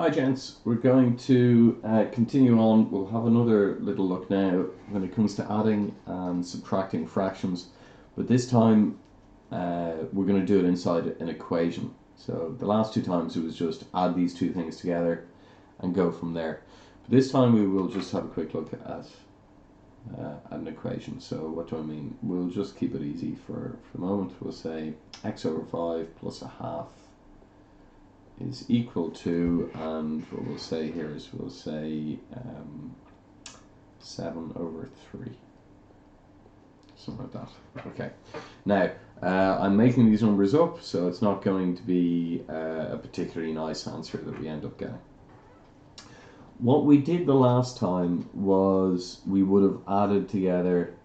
Hi gents, we're going to continue on. We'll have another little look now when it comes to adding and subtracting fractions, but this time we're going to do it inside an equation. So the last two times it was just add these two things together and go from there. But this time we will just have a quick look at an equation. So what do I mean? We'll just keep it easy for the moment. We'll say x over 5 plus a half is equal to, and what we'll say here is we'll say 7 over 3, something like that. Okay, now I'm making these numbers up, so it's not going to be a particularly nice answer that we end up getting. What we did the last time was we would have added together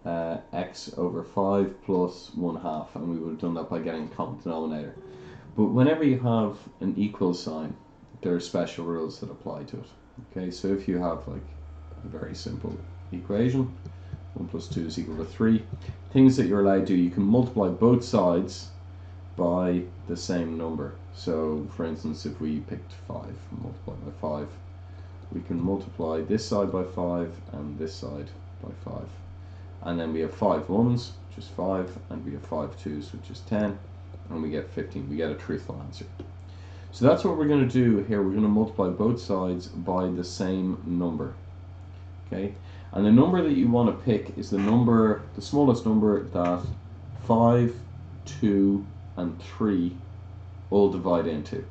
x over 5 plus 1/2, and we would have done that by getting a common denominator. But whenever you have an equal sign, there are special rules that apply to it. Okay, so if you have like a very simple equation, 1 plus 2 is equal to 3, things that you're allowed to do, you can multiply both sides by the same number. So for instance, if we picked 5 and multiply by 5, we can multiply this side by 5 and this side by 5. And then we have 5 ones, which is 5, and we have 5 twos, which is 10. And we get 15, we get a truthful answer. So that's what we're going to do here. We're going to multiply both sides by the same number. Okay, and the number that you want to pick is the number, the smallest number that 5, 2, and 3 all divide into.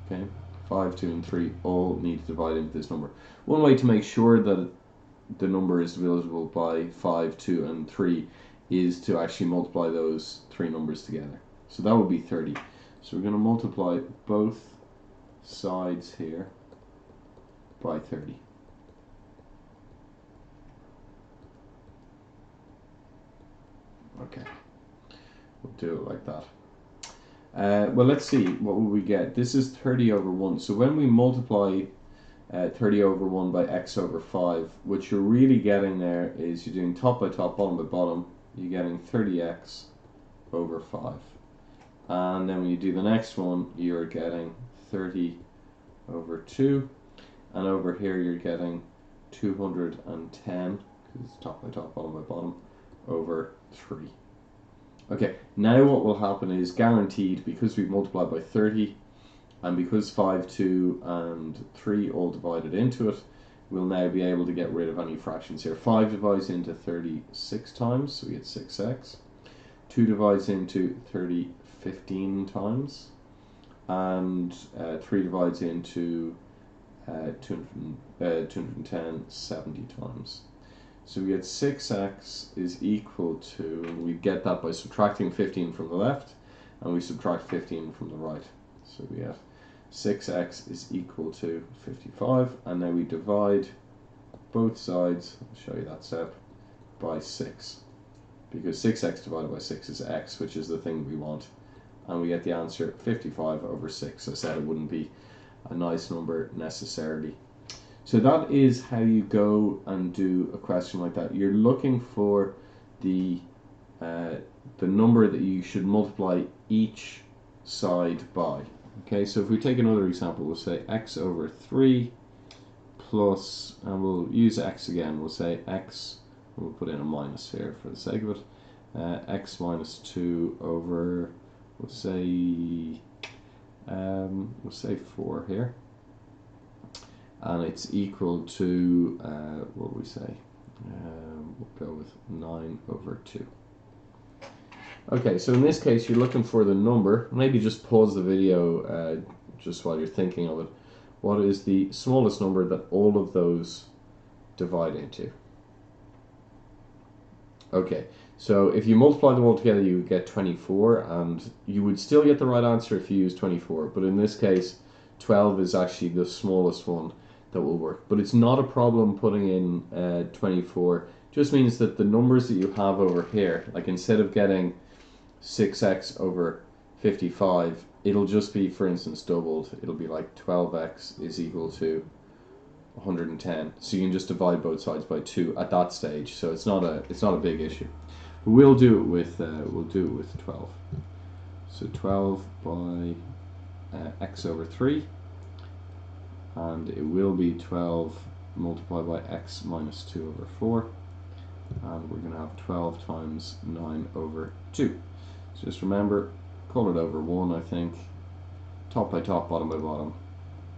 Okay, 5, 2, and 3 all need to divide into this number. One way to make sure that the number is divisible by 5, 2, and 3 is to actually multiply those three numbers together. So that would be 30. So we're going to multiply both sides here by 30. Okay, we'll do it like that. Well, let's see, what will we get? This is 30 over 1. So when we multiply 30 over 1 by x over 5, what you're really getting there is you're doing top by top, bottom by bottom. You're getting 30x over 5. And then when you do the next one, you're getting 30 over 2. And over here you're getting 210, because it's top by top, bottom by bottom, over 3. Okay, now what will happen is, guaranteed, because we've multiplied by 30, and because 5, 2, and 3 all divided into it, we'll now be able to get rid of any fractions here. 5 divides into 36 times, so we get 6x. 2 divides into 15 times, and 3 divides into 210 70 times. So we get 6x is equal to, and we get that by subtracting 15 from the left, and we subtract 15 from the right. So we have 6x is equal to 55, and now we divide both sides, I'll show you that step, by 6. Because 6x divided by 6 is x, which is the thing we want. And we get the answer 55 over 6. I said it wouldn't be a nice number necessarily. So that is how you go and do a question like that. You're looking for the number that you should multiply each side by. Okay, so if we take another example, we'll say x over 3 plus, and we'll use x again, we'll say x, we'll put in a minus here for the sake of it, x minus 2 over, we'll say 4 here, and it's equal to, what will we say, we'll go with 9 over 2. Okay, so in this case you're looking for the number. Maybe just pause the video just while you're thinking of it. What is the smallest number that all of those divide into? Okay, so if you multiply them all together you would get 24, and you would still get the right answer if you use 24, but in this case 12 is actually the smallest one that will work. But it's not a problem putting in 24. Just means that the numbers that you have over here, like instead of getting 6x over 55, it'll just be, for instance, doubled. It'll be like 12x is equal to 110. So you can just divide both sides by 2 at that stage. So it's not a big issue. But we'll do it with 12. So 12 by x over 3 and it will be 12 multiplied by x minus 2 over 4, and we're going to have 12 times 9 over 2. So just remember, call it over 1, I think, top by top, bottom by bottom,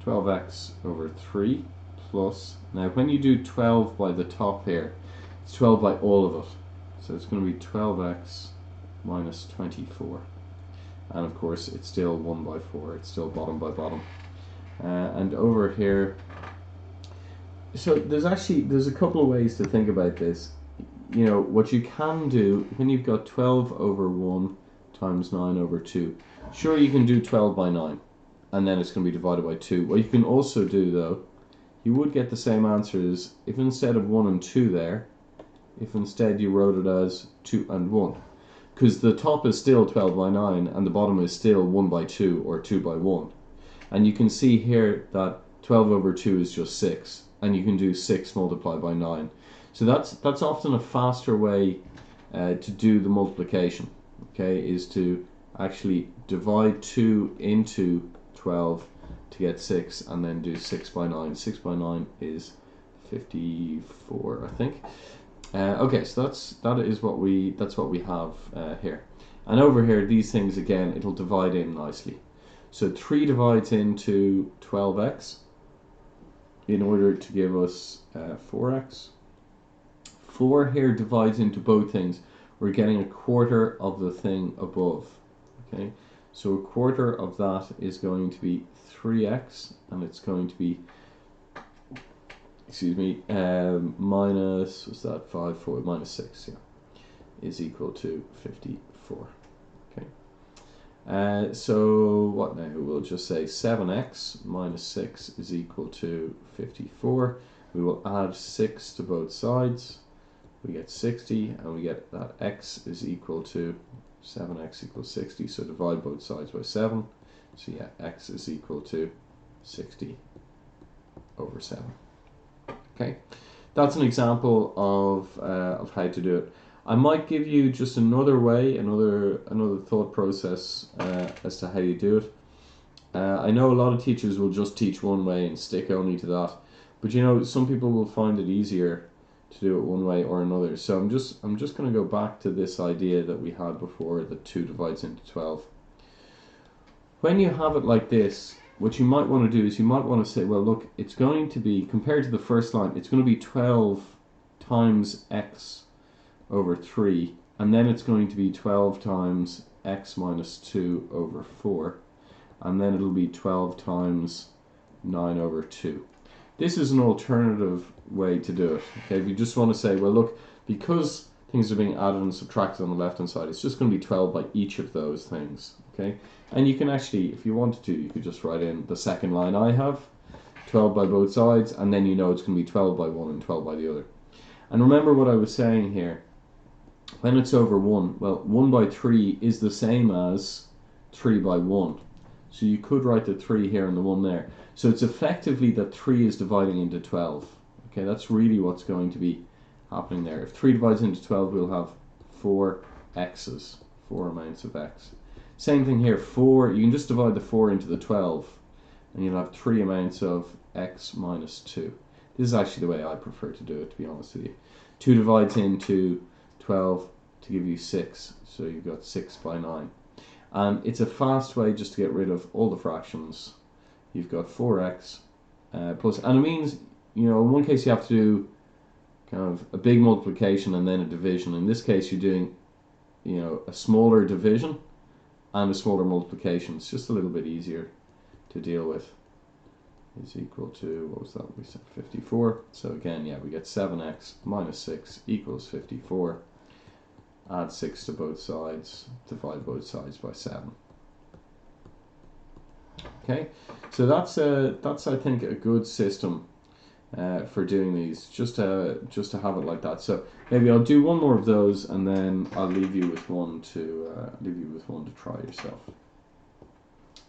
12x over 3 plus, now when you do 12 by the top here, it's 12 by all of it, so it's going to be 12x minus 24, and of course it's still 1 by 4, it's still bottom by bottom. And over here, so there's a couple of ways to think about this. You know, what you can do when you've got 12 over 1 times 9 over 2, sure, you can do 12 by 9 and then it's going to be divided by 2. What you can also do, though, you would get the same answers if instead of 1 and 2 there, if instead you wrote it as 2 and 1, because the top is still 12 by 9 and the bottom is still 1 by 2 or 2 by 1. And you can see here that 12 over 2 is just 6, and you can do 6 multiplied by 9. So that's often a faster way to do the multiplication, okay, is to actually divide 2 into 12 to get 6, and then do 6 by 9. 6 by 9 is 54, I think. Okay, so that is what we have here. And over here, these things again, it'll divide in nicely. So 3 divides into 12x in order to give us 4x. 4 here divides into both things. We're getting a quarter of the thing above. Okay, so a quarter of that is going to be 3x, and it's going to be, excuse me, minus, what's that, 5, 4, minus 6, yeah, is equal to 54. So what now? We'll just say 7x minus 6 is equal to 54. We will add 6 to both sides. We get 60, and we get that x is equal to 7x equals 60. So divide both sides by 7. So yeah, x is equal to 60 over 7. Okay, that's an example of how to do it. I might give you just another way, another thought process as to how you do it. I know a lot of teachers will just teach one way and stick only to that, but you know, some people will find it easier to do it one way or another. So I'm just going to go back to this idea that we had before, that 2 divides into 12. When you have it like this, what you might want to do is you might want to say, well, look, it's going to be, compared to the first line, it's going to be 12 times x over 3, and then it's going to be 12 times x minus 2 over 4, and then it'll be 12 times 9 over 2. This is an alternative way to do it. Okay, if you just want to say, well, look, because things are being added and subtracted on the left hand side, it's just going to be 12 by each of those things. Okay, and you can actually, if you wanted to, you could just write in the second line I have, 12 by both sides, and then you know it's going to be 12 by one and 12 by the other. And remember what I was saying here. When it's over 1, well, 1 by 3 is the same as 3 by 1. So you could write the 3 here and the 1 there. So it's effectively that 3 is dividing into 12. Okay, that's really what's going to be happening there. If 3 divides into 12, we'll have 4 x's, 4 amounts of x. Same thing here, 4, you can just divide the 4 into the 12, and you'll have 3 amounts of x minus 2. This is actually the way I prefer to do it, to be honest with you. 2 divides into 12 to give you 6, so you've got 6 by 9. And it's a fast way just to get rid of all the fractions. You've got 4x plus, and it means, you know, in one case you have to do kind of a big multiplication and then a division. In this case you're doing, you know, a smaller division and a smaller multiplication. It's just a little bit easier to deal with. Is equal to, what was that, we said 54. So again, yeah, we get 7x minus 6 equals 54. Add 6 to both sides, divide both sides by 7. Okay, so that's I think a good system for doing these, just to have it like that. So maybe I'll do one more of those, and then I'll leave you with one to try yourself.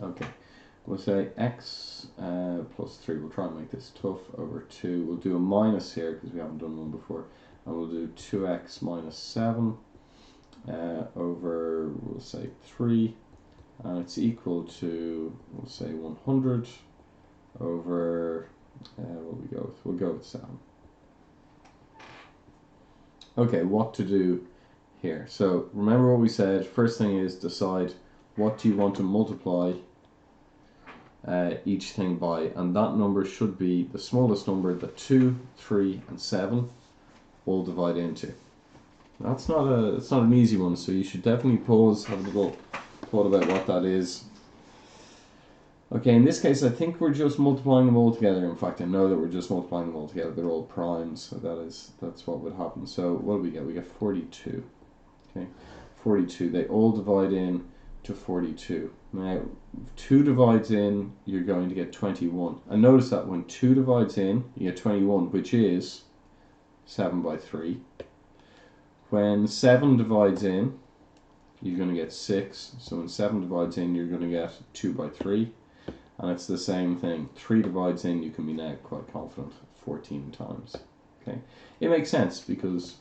Okay, we'll say x plus 3. We'll try and make this tough, over 2. We'll do a minus here because we haven't done one before, and we'll do 2x minus 7 over, we'll say 3, and it's equal to, we'll say 100 over, what will we go with? We'll go with 7. Okay, what to do here. So remember what we said. First thing is decide what do you want to multiply each thing by, and that number should be the smallest number that 2, 3 and 7 all divide into. It's not an easy one, so you should definitely pause, have a little thought about what that is. Okay, in this case I think we're just multiplying them all together. In fact, I know that we're just multiplying them all together. They're all primes, so that's what would happen. So what do we get? We get 42. Okay, 42. They all divide in to 42. Now, 2 divides in, you're going to get 21. And notice that when 2 divides in, you get 21, which is 7 by 3. When 7 divides in, you're going to get 6. So when 7 divides in, you're going to get 2 by 3. And it's the same thing. 3 divides in, you can be now quite confident, 14 times. Okay, it makes sense because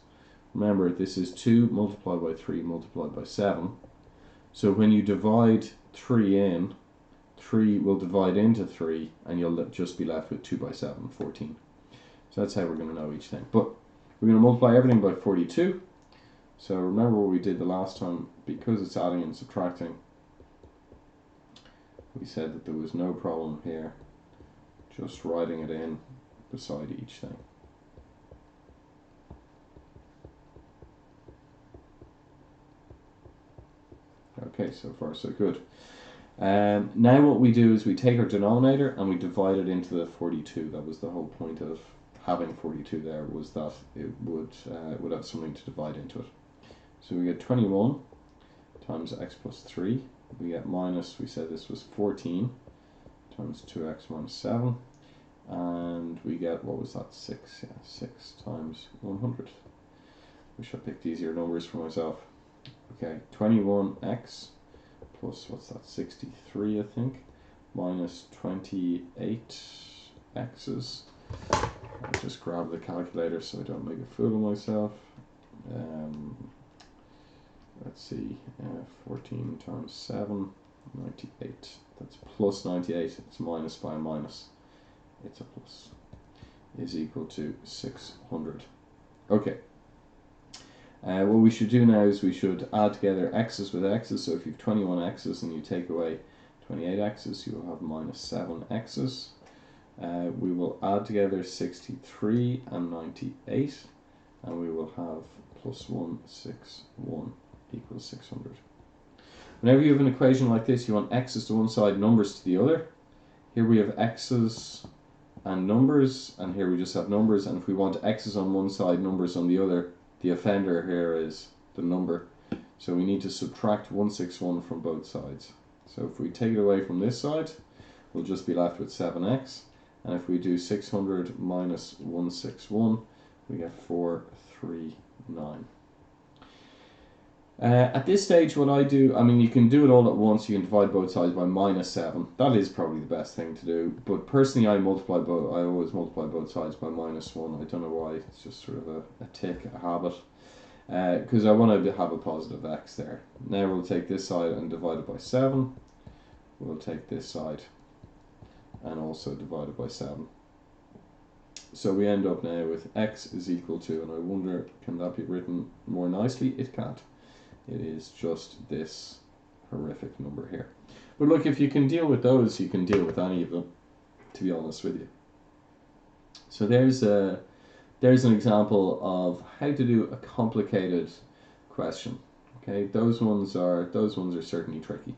remember this is 2 multiplied by 3 multiplied by 7. So when you divide 3 in, 3 will divide into 3 and you'll just be left with 2 by 7, 14. So that's how we're going to know each thing. But we're going to multiply everything by 42. So remember what we did the last time, because it's adding and subtracting. We said that there was no problem here, just writing it in beside each thing. Okay, so far so good. Now what we do is we take our denominator and we divide it into the 42. That was the whole point of having 42 there, was that it would have something to divide into it. So we get 21 times x plus 3. We get minus, we said this was 14 times 2x minus 7. And we get, what was that, 6? Yeah, 6 times 100. Wish I picked easier numbers for myself. Okay, 21x plus, what's that, 63 I think, minus 28 x's. I'll just grab the calculator so I don't make a fool of myself. Let's see, 14 times 7, 98. That's plus 98. It's minus by a minus. It's a plus. Is equal to 600. Okay. What we should do now is we should add together x's with x's. So if you have 21 x's and you take away 28 x's, you will have minus 7 x's. We will add together 63 and 98, and we will have plus 161 equals 600. Whenever you have an equation like this, you want x's to one side, numbers to the other. Here we have x's and numbers, and here we just have numbers. And if we want x's on one side, numbers on the other, the offender here is the number. So we need to subtract 161 from both sides. So if we take it away from this side, we'll just be left with 7x. And if we do 600 minus 161, we get 439. At this stage, what I do, I mean, you can do it all at once. You can divide both sides by minus 7. That is probably the best thing to do. But personally, I always multiply both sides by minus 1. I don't know why. It's just sort of a tick, a habit. Because I want to have a positive x there. Now we'll take this side and divide it by 7. We'll take this side and also divide it by 7. So we end up now with x is equal to, and I wonder, can that be written more nicely? It can't. It is just this horrific number here. But look, if you can deal with those, you can deal with any of them, to be honest with you. So there's an example of how to do a complicated question. Okay, those ones are certainly tricky.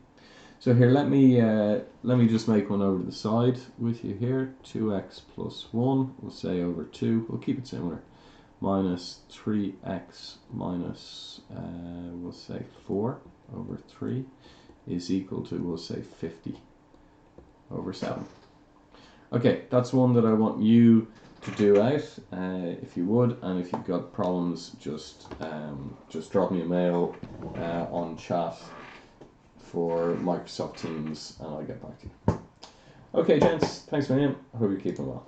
So here, let me just make one over to the side with you here. 2x plus 1, we'll say over 2. We'll keep it similar. Minus 3x minus, we'll say 4 over 3 is equal to, we'll say 50 over 7. Okay, that's one that I want you to do out, if you would, and if you've got problems, just drop me a mail on chat for Microsoft Teams and I'll get back to you. Okay, gents, thanks for I hope you're keeping well.